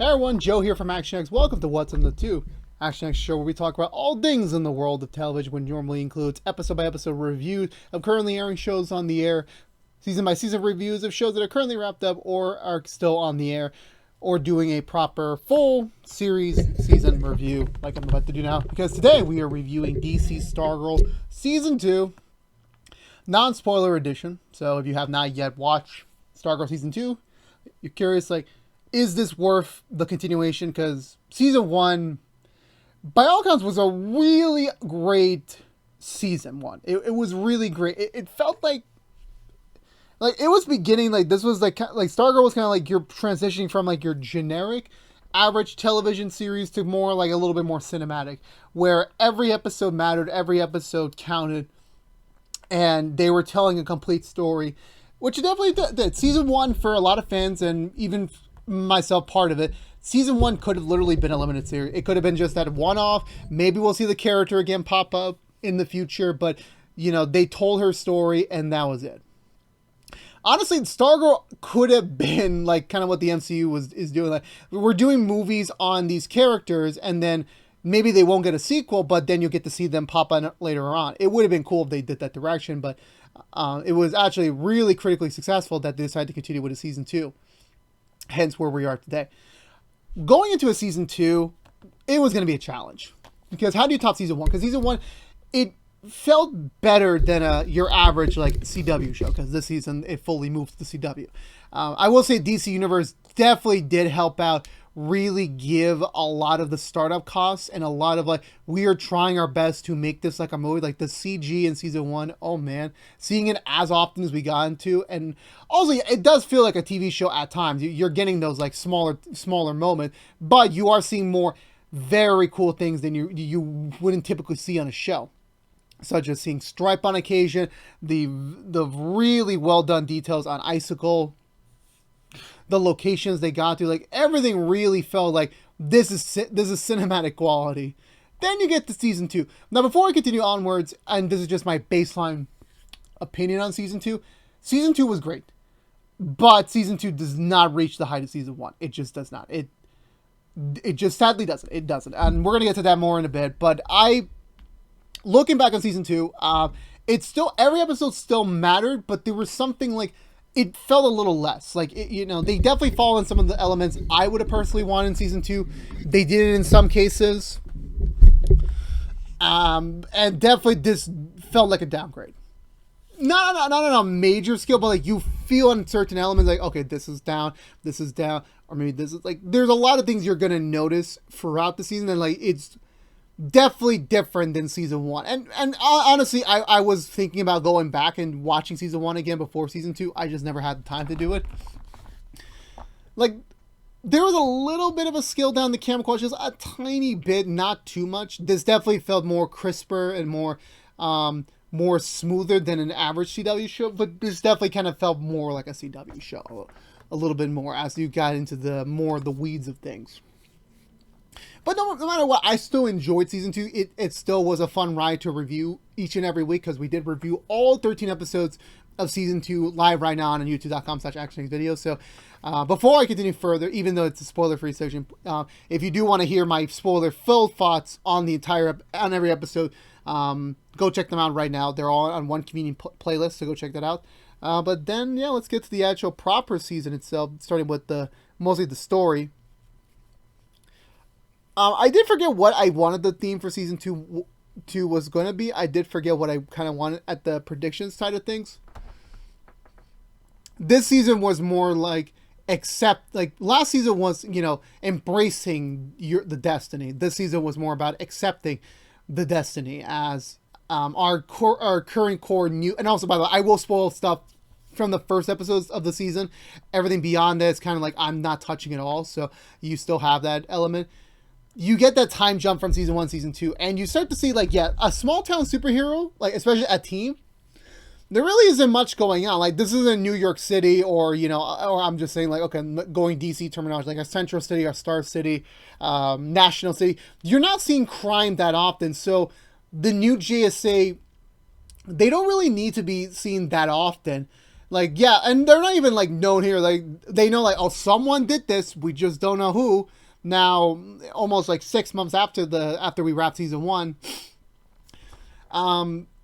Hey everyone, Joe here from ActionX. Welcome to What's in the Two, ActionX show where we talk about all things in the world of television, which normally includes episode-by-episode reviews of currently airing shows on the air, season-by-season reviews of shows that are currently wrapped up or are still on the air, or doing a proper full series season review like I'm about to do now. Because today we are reviewing DC Stargirl Season 2, non-spoiler edition. So if you have not yet watched Stargirl Season 2, you're curious, like, is this worth the continuation? Because season 1, by all accounts, was a really great season 1. It was really great. It felt like it was beginning, like, this was like Stargirl was kind of like you're transitioning from like your generic average television series to more like a little bit more cinematic, where every episode mattered, every episode counted, and they were telling a complete story, which it definitely did. Season 1, for a lot of fans, and even myself part of it, season 1 could have literally been a limited series. It could have been just that one-off. Maybe we'll see the character again pop up in the future, but you know, they told her story and that was it. Honestly, Stargirl could have been like kind of what the MCU is doing. Like, we're doing movies on these characters and then maybe they won't get a sequel, but then you'll get to see them pop on later on. It would have been cool if they did that direction, but it was actually really critically successful that they decided to continue with a season 2. Hence where we are today. Going into a season 2, it was going to be a challenge. Because how do you top season 1? Because season 1, it felt better than your average like CW show. Because this season, it fully moved to CW. I will say DC Universe definitely did help out, really give a lot of the startup costs and a lot of like, we are trying our best to make this like a movie. Like the CG in season 1, oh man, seeing it as often as we got into, and also it does feel like a TV show at times. You're getting those like smaller moments, but you are seeing more very cool things than you wouldn't typically see on a show, such as seeing Stripe on occasion, the really well done details on Icicle, the locations they got to, like everything really felt like this is cinematic quality. Then you get to season 2. Now, before I continue onwards, and this is just my baseline opinion on season 2, season 2 was great, but season 2 does not reach the height of season 1. It just does not. It just sadly doesn't. It doesn't, and we're gonna get to that more in a bit. But looking back on season 2, it's still, every episode still mattered, but there was something like, it felt a little less. Like, you know, they definitely fall in some of the elements I would have personally wanted in season 2. They did it in some cases. And definitely this felt like a downgrade. Not on a major scale, but like you feel on certain elements like, okay, this is down, or maybe this is like, there's a lot of things you're going to notice throughout the season, and like, it's definitely different than season 1. And honestly, I was thinking about going back and watching season 1 again before season 2. I just never had the time to do it. Like, there was a little bit of a scale down the camera quality, just a tiny bit, not too much. This definitely felt more crisper and more smoother than an average CW show, but this definitely kind of felt more like a CW show, a little bit more as you got into the weeds of things. But no matter what, I still enjoyed season 2. It still was a fun ride to review each and every week, because we did review all 13 episodes of season 2 live right now on youtube.com/ActionX videos. So before I continue further, even though it's a spoiler-free section, if you do want to hear my spoiler-filled thoughts on every episode, go check them out right now. They're all on one convenient playlist, so go check that out. But then, yeah, let's get to the actual proper season itself, starting with mostly the story. I did forget what I wanted the theme for season 2 was going to be. I did forget what I kind of wanted at the predictions side of things. This season was more like, last season was, you know, embracing the destiny. This season was more about accepting the destiny as our current core new. And also, by the way, I will spoil stuff from the first episodes of the season. Everything beyond that is kind of like, I'm not touching it all, so you still have that element. You get that time jump from season 1, season 2, and you start to see, like, yeah, a small town superhero, like, especially a team, there really isn't much going on. Like, this isn't New York City, or, you know, or I'm just saying, like, okay, going DC terminology, like a Central City, a Star City, National City. You're not seeing crime that often, so the new JSA, they don't really need to be seen that often. Like, yeah, and they're not even like known here. Like, they know like, oh, someone did this. We just don't know who. Now, almost like 6 months after we wrapped season one,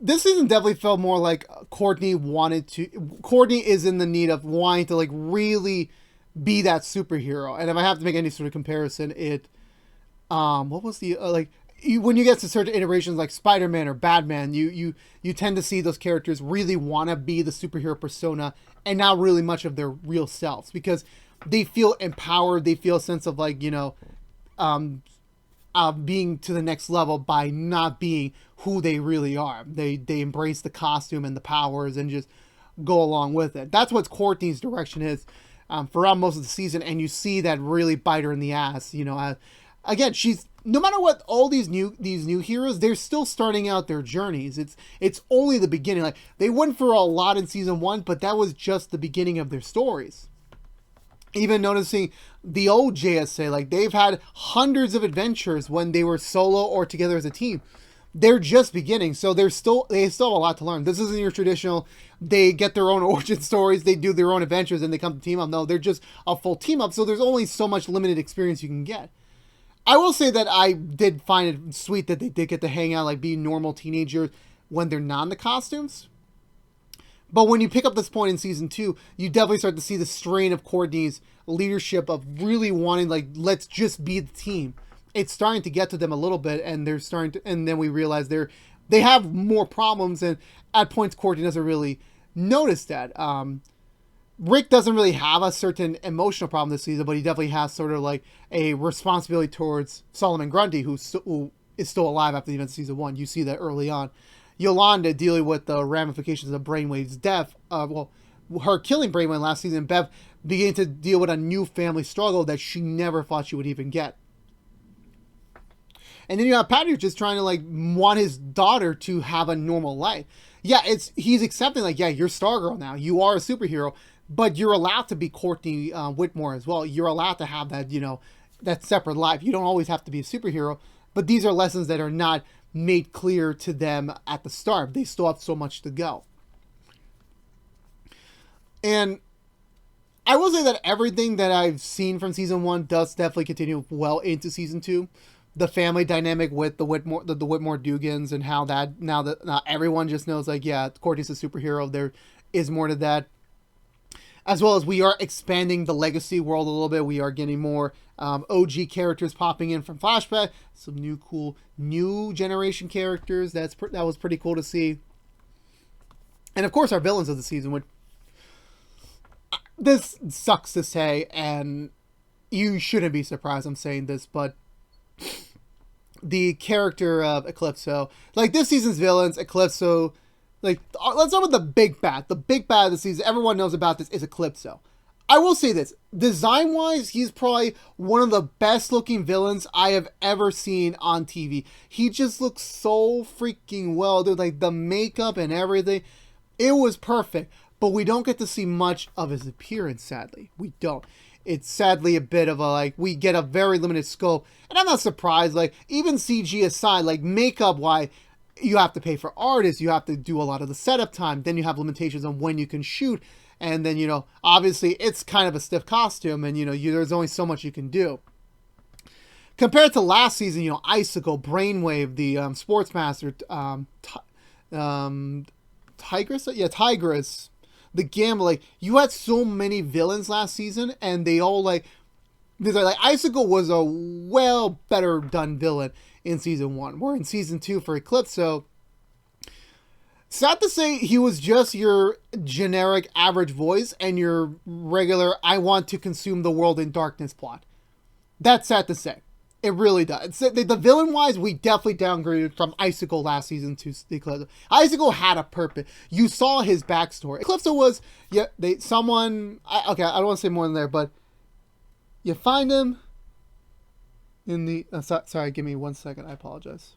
this season definitely felt more like Courtney is in the need of wanting to like really be that superhero. And if I have to make any sort of comparison, what was the when you get to certain iterations like Spider-Man or Batman, you tend to see those characters really want to be the superhero persona and not really much of their real selves, because they feel empowered, they feel a sense of like, being to the next level by not being who they really are. They embrace the costume and the powers and just go along with it. That's what Courtney's direction is throughout most of the season, and you see that really bite her in the ass. Again, she's, no matter what, all these new heroes, they're still starting out their journeys. It's only the beginning. Like, they went for a lot in season one, but that was just the beginning of their stories. Even noticing the old JSA, like, they've had hundreds of adventures when they were solo or together as a team. They're just beginning, so they still have a lot to learn. This isn't your traditional, they get their own origin stories, they do their own adventures, and they come to team up. No, they're just a full team up, so there's only so much limited experience you can get. I will say that I did find it sweet that they did get to hang out, like, be normal teenagers when they're not in the costumes. But when you pick up this point in season 2, you definitely start to see the strain of Courtney's leadership of really wanting, like, let's just be the team. It's starting to get to them a little bit, and they're starting to, and then we realize they have more problems, and at points Courtney doesn't really notice that. Rick doesn't really have a certain emotional problem this season, but he definitely has sort of like a responsibility towards Solomon Grundy, who is still alive after the events of season 1. You see that early on. Yolanda dealing with the ramifications of Brainwave's death, her killing Brainwave last season, Bev beginning to deal with a new family struggle that she never thought she would even get. And then you have Patty just trying to, like, want his daughter to have a normal life. Yeah, he's accepting, like, yeah, you're Stargirl now. You are a superhero, but you're allowed to be Courtney Whitmore as well. You're allowed to have that, that separate life. You don't always have to be a superhero, but these are lessons that are not made clear to them at the start. They still have so much to go. And I will say that everything that I've seen from season 1 does definitely continue well into season 2. The family dynamic with the Whitmore Dugans, and how that now everyone just knows, like, yeah, Courtney's a superhero. There is more to that. As well as we are expanding the legacy world a little bit. We are getting more OG characters popping in from Flashback. Some new cool new generation characters. That was pretty cool to see. And of course our villains of the season. Which this sucks to say, and you shouldn't be surprised I'm saying this, but the character of Eclipse, like, this season's villains, Eclipse, like, let's start with the big bad. The big bad of the season, everyone knows about this, is Eclipse. I will say this, design-wise, he's probably one of the best-looking villains I have ever seen on TV. He just looks so freaking well, dude. Like, the makeup and everything, it was perfect. But we don't get to see much of his appearance, sadly. We don't. It's sadly a bit of a, like, we get a very limited scope. And I'm not surprised, like, even CG aside, like, makeup-wise, you have to pay for artists, you have to do a lot of the setup time, then you have limitations on when you can shoot, and then, obviously it's kind of a stiff costume, and, there's only so much you can do. Compared to last season, Icicle, Brainwave, the Sportsmaster, Tigress, the Gamma, like, you had so many villains last season, and they all, like, Icicle was a well better done villain in season 1. We're in season 2 for Eclipse, so sad to say he was just your generic average voice and your regular I want to consume the world in darkness plot. That's sad to say. It really does. The villain-wise, we definitely downgraded from Icicle last season to Eclipse. Icicle had a purpose. You saw his backstory. Eclipse was, I don't want to say more than there, but you find him in the... sorry, give me 1 second. I apologize.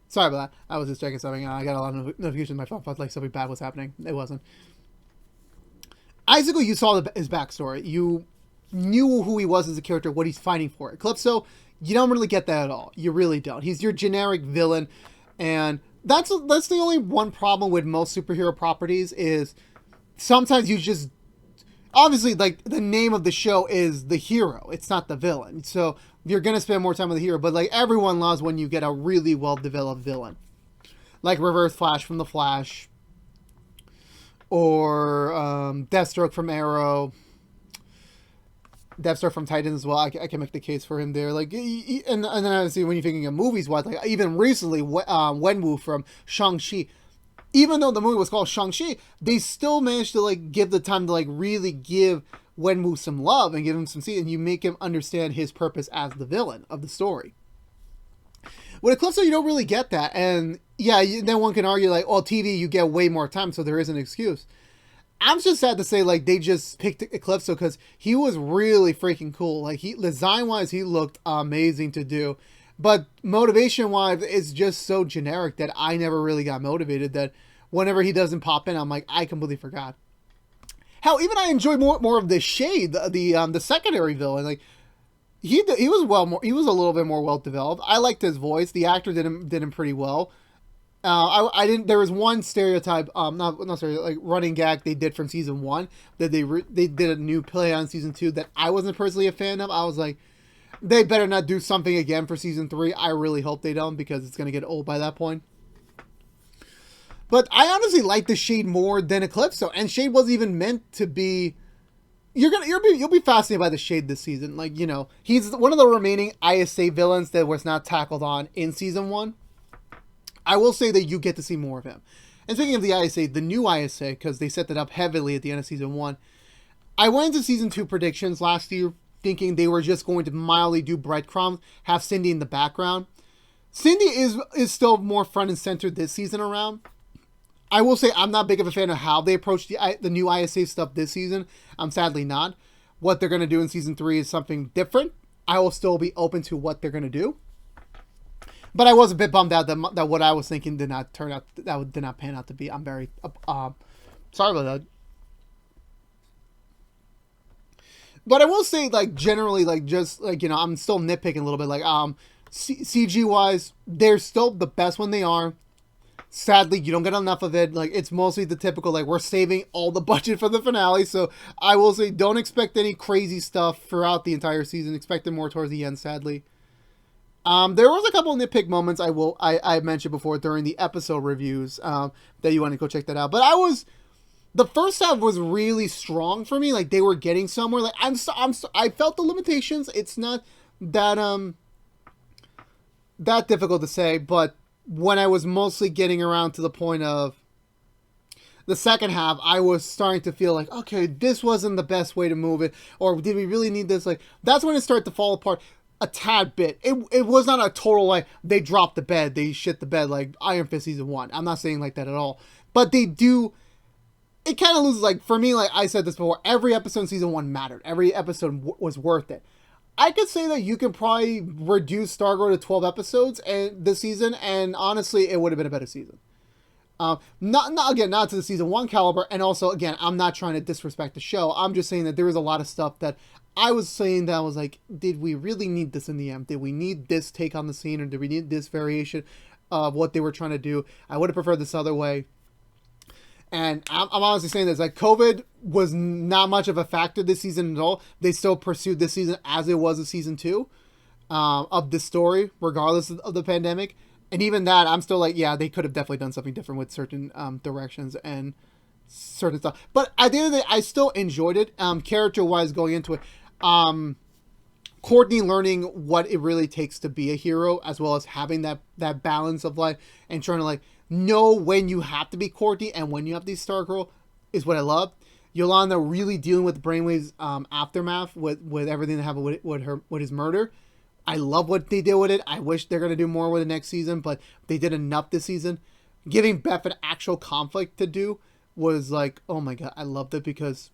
Sorry about that. I was just checking something. I got a lot of notifications on my phone. I felt like something bad was happening. It wasn't. Icicle, you saw his backstory. You knew who he was as a character, what he's fighting for. Eclipse, you don't really get that at all. You really don't. He's your generic villain, and that's the only one problem with most superhero properties is sometimes you just obviously like the name of the show is the hero. It's not the villain. So you're gonna spend more time with the hero, but like everyone loves when you get a really well developed villain, like Reverse Flash from the Flash, or Deathstroke from Arrow. Deathstroke from Titan as well. I can make the case for him there. Like, and then obviously when you're thinking of movies, what like even recently, Wenwu from Shang-Chi. Even though the movie was called Shang-Chi, they still managed to like give the time to like really give Wenwu some love and give him some seat, and you make him understand his purpose as the villain of the story. With Eclipse, you don't really get that, and yeah, then one can argue like, oh, TV, you get way more time, so there is an excuse. I'm just sad to say, like, they just picked Eclipse because he was really freaking cool. Like, design-wise, he looked amazing to do. But motivation-wise, it's just so generic that I never really got motivated that whenever he doesn't pop in, I'm like, I completely forgot. Hell, even I enjoy more of the Shade, the secondary villain. Like, he was a little bit more well-developed. I liked his voice. The actor did him pretty well. I didn't. There was one stereotype, not stereotype, like running gag they did from season 1 that they did a new play on season 2 that I wasn't personally a fan of. I was like, they better not do something again for season 3. I really hope they don't because it's gonna get old by that point. But I honestly like the Shade more than Eclipse, and Shade wasn't even meant to be. You'll be fascinated by the Shade this season. Like, you know, he's one of the remaining ISA villains that was not tackled on in season 1. I will say that you get to see more of him. And speaking of the ISA, the new ISA, because they set that up heavily at the end of season 1, I went into season 2 predictions last year thinking they were just going to mildly do breadcrumbs, have Cindy in the background. Cindy is still more front and center this season around. I will say I'm not big of a fan of how they approach the new ISA stuff this season. I'm sadly not. What they're going to do in season 3 is something different. I will still be open to what they're going to do. But I was a bit bummed out that what I was thinking did not pan out to be. I'm very sorry about that. But I will say, like, generally, like, just like, you know, I'm still nitpicking a little bit. Like, CG wise, they're still the best when they are. Sadly, you don't get enough of it. Like, it's mostly the typical, like, we're saving all the budget for the finale. So I will say, don't expect any crazy stuff throughout the entire season. Expect it more towards the end, sadly. There was a couple of nitpick moments I mentioned before during the episode reviews that you want to go check that out. But the first half was really strong for me. Like, they were getting somewhere. Like, I felt the limitations. It's not that that difficult to say, but when I was mostly getting around to the point of the second half, I was starting to feel like, okay, this wasn't the best way to move it, or did we really need this? Like, that's when it started to fall apart a tad bit. It was not a total, like, they dropped the bed, they shit the bed like Iron Fist season 1. I'm not saying like that at all. But they do, it kind of loses, like, for me, like I said this before, every episode in season 1 mattered. Every episode was worth it. I could say that you could probably reduce Stargirl to 12 episodes this season, and honestly, it would have been a better season. Not to the season 1 caliber, and also, again, I'm not trying to disrespect the show. I'm just saying that there was a lot of stuff that I was saying that I was like, did we really need this in the end? Did we need this take on the scene, or did we need this variation of what they were trying to do? I would have preferred this other way. And I'm honestly saying this, like, COVID was not much of a factor this season at all. They still pursued this season as it was in season 2 of the story, regardless of the pandemic. And even that, I'm still like, yeah, they could have definitely done something different with certain directions and certain stuff. But at the end of the day, I still enjoyed it. Character-wise, going into it, Courtney learning what it really takes to be a hero, as well as having that balance of life and trying to, like, know when you have to be Courtney and when you have to be Stargirl is what I love. Yolanda really dealing with Brainwave's aftermath with everything that happened with his murder. I love what they did with it. I wish they're going to do more with it next season, but they did enough this season. Giving Beth an actual conflict to do was like, oh my god, I loved it, because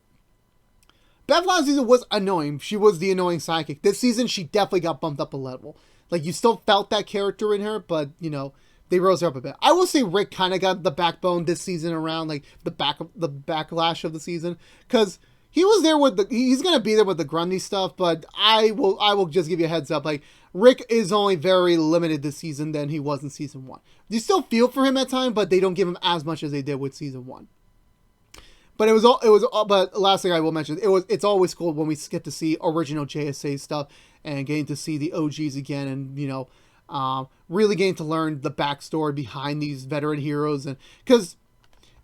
Beth last season was annoying. She was the annoying sidekick. This season, she definitely got bumped up a level. Like, you still felt that character in her, but, you know, they rose her up a bit. I will say Rick kind of got the backbone this season around, like the backlash of the season, because he was there with he's gonna be there with the Grundy stuff. But I will just give you a heads up, like Rick is only very limited this season than he was in season 1. You still feel for him at times, but they don't give him as much as they did with season 1. But but last thing I will mention, it's always cool when we get to see original JSA stuff and getting to see the OGs again, and really getting to learn the backstory behind these veteran heroes. And because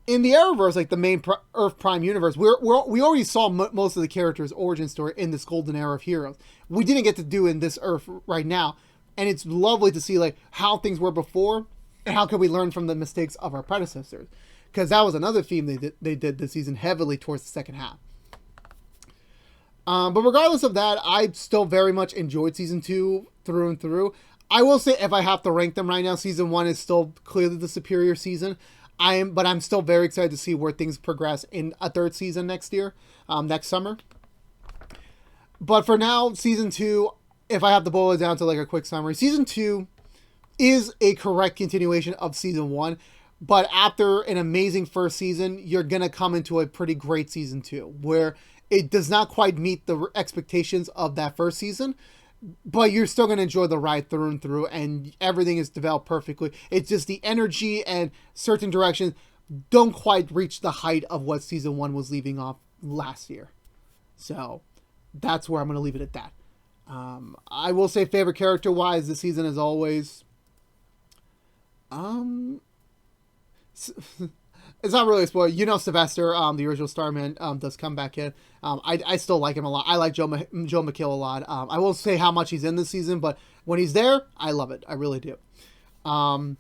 in the Arrowverse, like the main Earth Prime universe, we already saw most of the characters' origin story in this golden era of heroes. We didn't get to do in this Earth right now, and it's lovely to see like how things were before and how can we learn from the mistakes of our predecessors. Because that was another theme they did this season heavily towards the second half. But regardless of that, I still very much enjoyed season 2 through and through. I will say, if I have to rank them right now, season 1 is still clearly the superior season. But I'm still very excited to see where things progress in a third season next year, next summer. But for now, season 2, if I have to boil it down to like a quick summary, season 2 is a correct continuation of season 1. But after an amazing first season, you're going to come into a pretty great season 2, where it does not quite meet the expectations of that first season, but you're still going to enjoy the ride through and through, and everything is developed perfectly. It's just the energy and certain directions don't quite reach the height of what season 1 was leaving off last year. So that's where I'm going to leave it at that. I will say favorite character-wise this season, as always, it's not really a spoiler. Sylvester, the original Starman, does come back in. I still like him a lot. I like Joe McHale a lot. I won't say how much he's in this season, but when he's there, I love it. I really do. Yeah,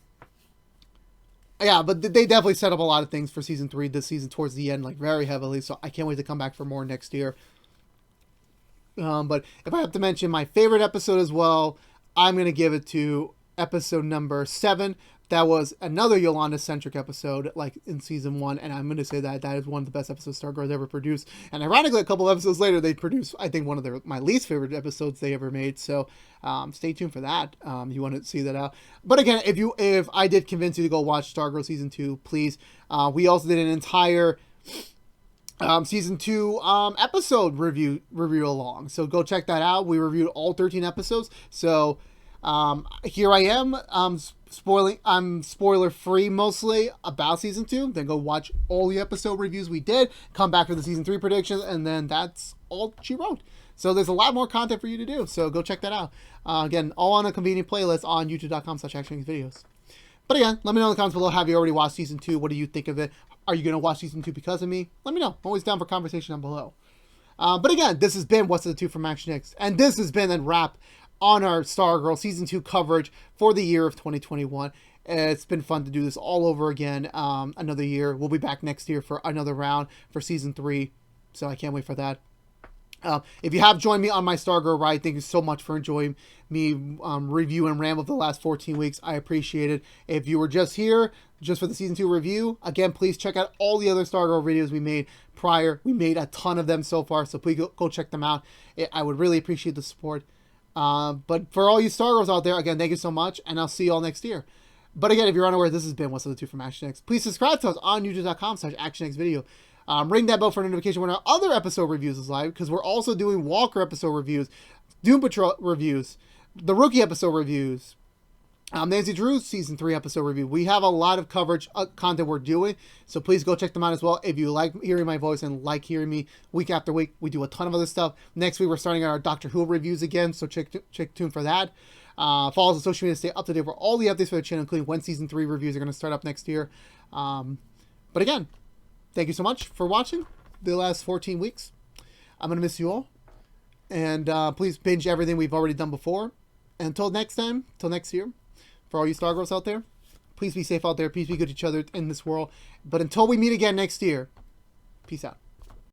but they definitely set up a lot of things for season 3 this season towards the end, like very heavily. So I can't wait to come back for more next year. But if I have to mention my favorite episode as well, I'm going to give it to episode number 7. That was another Yolanda-centric episode, like in season 1, and I'm going to say that is one of the best episodes Stargirl ever produced. And ironically, a couple of episodes later, they produced, I think, one of my least favorite episodes they ever made. So stay tuned for that. You want to see that out. But again, if I did convince you to go watch Stargirl season 2, please. We also did an entire season 2 episode review along. So go check that out. We reviewed all 13 episodes. So here I am. I'm spoiler free mostly about season 2. Then go watch all the episode reviews we did. Come back for the season 3 predictions, and then that's all she wrote. So there's a lot more content for you to do. So go check that out. Again, all on a convenient playlist on youtube.com/ActionX videos. But again, let me know in the comments below. Have you already watched season 2? What do you think of it? Are you going to watch season 2 because of me? Let me know. I'm always down for conversation down below. But again, this has been What's the 2 from ActionX, and this has been a wrap on our Stargirl Season 2 coverage for the year of 2021. It's been fun to do this all over again. Another year. We'll be back next year for another round for Season 3. So I can't wait for that. If you have joined me on my Stargirl ride, thank you so much for enjoying me review and ramble the last 14 weeks. I appreciate it. If you were just here, just for the Season 2 review, again, please check out all the other Stargirl videos we made prior. We made a ton of them so far, so please go check them out. I would really appreciate the support. But for all you Stargirls out there, again, thank you so much, and I'll see you all next year. But again, if you're unaware, this has been What's the 2 from ActionX. Please subscribe to us on youtube.com/ActionX video. Ring that bell for notification when our other episode reviews is live, because we're also doing Walker episode reviews, Doom Patrol reviews, the Rookie episode reviews, Nancy Drew's season 3 episode review. We have a lot of coverage content we're doing, so please go check them out as well. If you like hearing my voice and like hearing me week after week, we do a ton of other stuff. Next week, we're starting our Doctor Who reviews again, so check tune for that. Follow us on social media to stay up to date for all the updates for the channel, including when season 3 reviews are going to start up next year. But again, thank you so much for watching the last 14 weeks. I'm going to miss you all. And please binge everything we've already done before. And until next time, till next year, for all you Stargirls out there, please be safe out there. Please be good to each other in this world. But until we meet again next year, peace out.